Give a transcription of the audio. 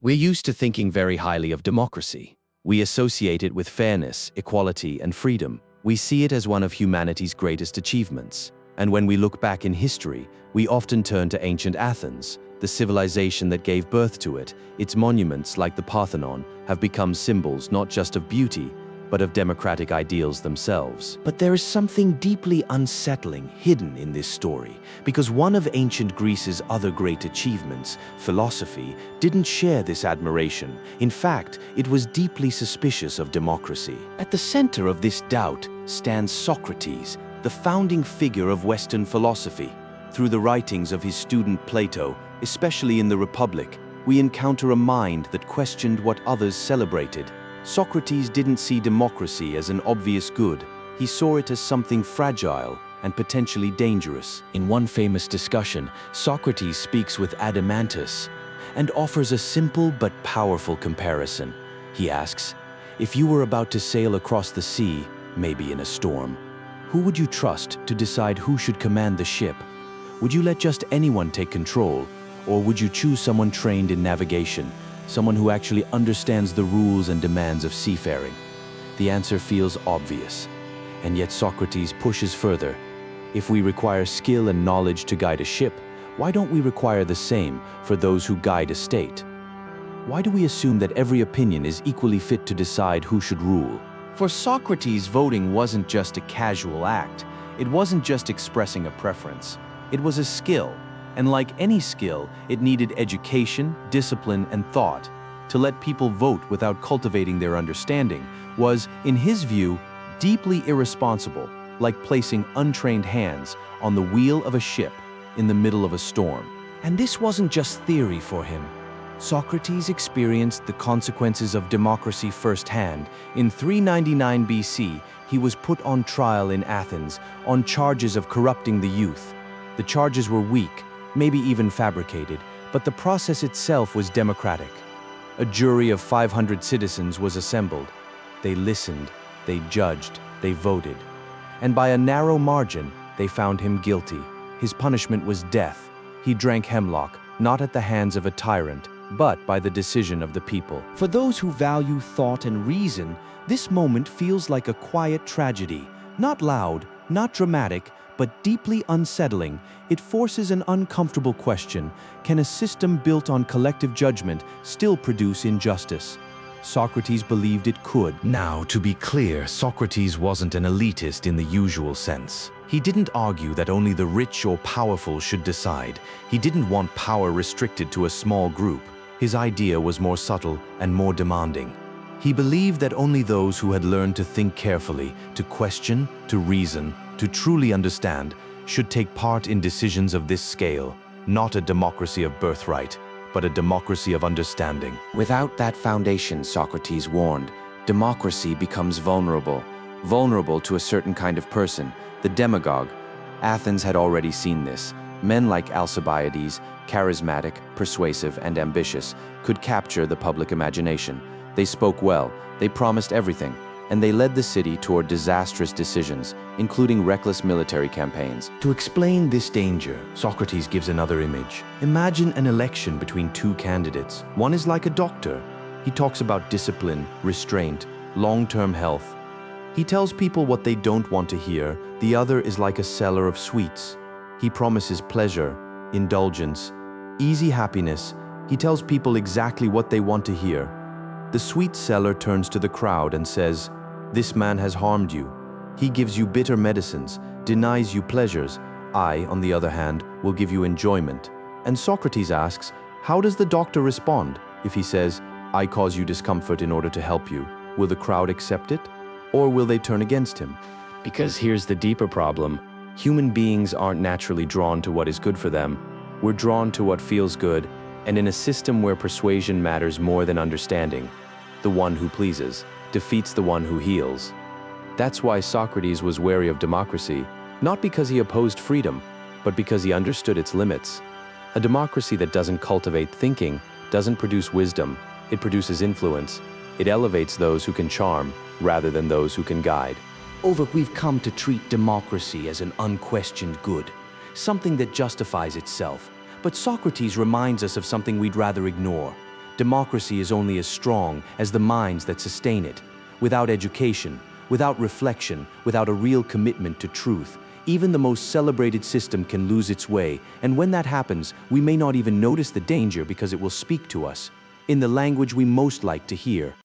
We're used to thinking very highly of democracy. We associate it with fairness, equality, and freedom. We see it as one of humanity's greatest achievements. And when we look back in history, we often turn to ancient Athens, the civilization that gave birth to it. Its monuments, like the Parthenon, have become symbols not just of beauty, but of democratic ideals themselves. But there is something deeply unsettling hidden in this story, because one of ancient Greece's other great achievements, philosophy, didn't share this admiration. In fact, it was deeply suspicious of democracy. At the center of this doubt stands Socrates, the founding figure of Western philosophy. Through the writings of his student Plato, especially in the Republic, we encounter a mind that questioned what others celebrated. Socrates didn't see democracy as an obvious good. He saw it as something fragile and potentially dangerous. In one famous discussion, Socrates speaks with Adeimantus and offers a simple but powerful comparison. He asks, if you were about to sail across the sea, maybe in a storm, who would you trust to decide who should command the ship? Would you let just anyone take control, or would you choose someone trained in navigation? Someone who actually understands the rules and demands of seafaring? The answer feels obvious, and yet Socrates pushes further. If we require skill and knowledge to guide a ship, why don't we require the same for those who guide a state? Why do we assume that every opinion is equally fit to decide who should rule? For Socrates, voting wasn't just a casual act. It wasn't just expressing a preference. It was a skill. And like any skill, it needed education, discipline, and thought. To let people vote without cultivating their understanding was, in his view, deeply irresponsible, like placing untrained hands on the wheel of a ship in the middle of a storm. And this wasn't just theory for him. Socrates experienced the consequences of democracy firsthand. In 399 BC, he was put on trial in Athens on charges of corrupting the youth. The charges were weak, maybe even fabricated, but the process itself was democratic. A jury of 500 citizens was assembled. They listened, they judged, they voted. And by a narrow margin, they found him guilty. His punishment was death. He drank hemlock, not at the hands of a tyrant, but by the decision of the people. For those who value thought and reason, this moment feels like a quiet tragedy. Not loud, not dramatic, but deeply unsettling. It forces an uncomfortable question. Can a system built on collective judgment still produce injustice? Socrates believed it could. Now, to be clear, Socrates wasn't an elitist in the usual sense. He didn't argue that only the rich or powerful should decide. He didn't want power restricted to a small group. His idea was more subtle and more demanding. He believed that only those who had learned to think carefully, to question, to reason, to truly understand, should take part in decisions of this scale. Not a democracy of birthright, but a democracy of understanding. Without that foundation, Socrates warned, democracy becomes vulnerable. Vulnerable to a certain kind of person, the demagogue. Athens had already seen this. Men like Alcibiades, charismatic, persuasive, and ambitious, could capture the public imagination. They spoke well, they promised everything, and they led the city toward disastrous decisions, including reckless military campaigns. To explain this danger, Socrates gives another image. Imagine an election between two candidates. One is like a doctor. He talks about discipline, restraint, long-term health. He tells people what they don't want to hear. The other is like a seller of sweets. He promises pleasure, indulgence, easy happiness. He tells people exactly what they want to hear. The sweet seller turns to the crowd and says, "This man has harmed you. He gives you bitter medicines, denies you pleasures. I, on the other hand, will give you enjoyment." And Socrates asks, how does the doctor respond? If he says, "I cause you discomfort in order to help you," will the crowd accept it? Or will they turn against him? Because here's the deeper problem. Human beings aren't naturally drawn to what is good for them. We're drawn to what feels good, and in a system where persuasion matters more than understanding, the one who pleases defeats the one who heals. That's why Socrates was wary of democracy, not because he opposed freedom, but because he understood its limits. A democracy that doesn't cultivate thinking doesn't produce wisdom, it produces influence. It elevates those who can charm rather than those who can guide. We've come to treat democracy as an unquestioned good, something that justifies itself. But Socrates reminds us of something we'd rather ignore. Democracy is only as strong as the minds that sustain it. Without education, without reflection, without a real commitment to truth, even the most celebrated system can lose its way, and when that happens, we may not even notice the danger because it will speak to us in the language we most like to hear.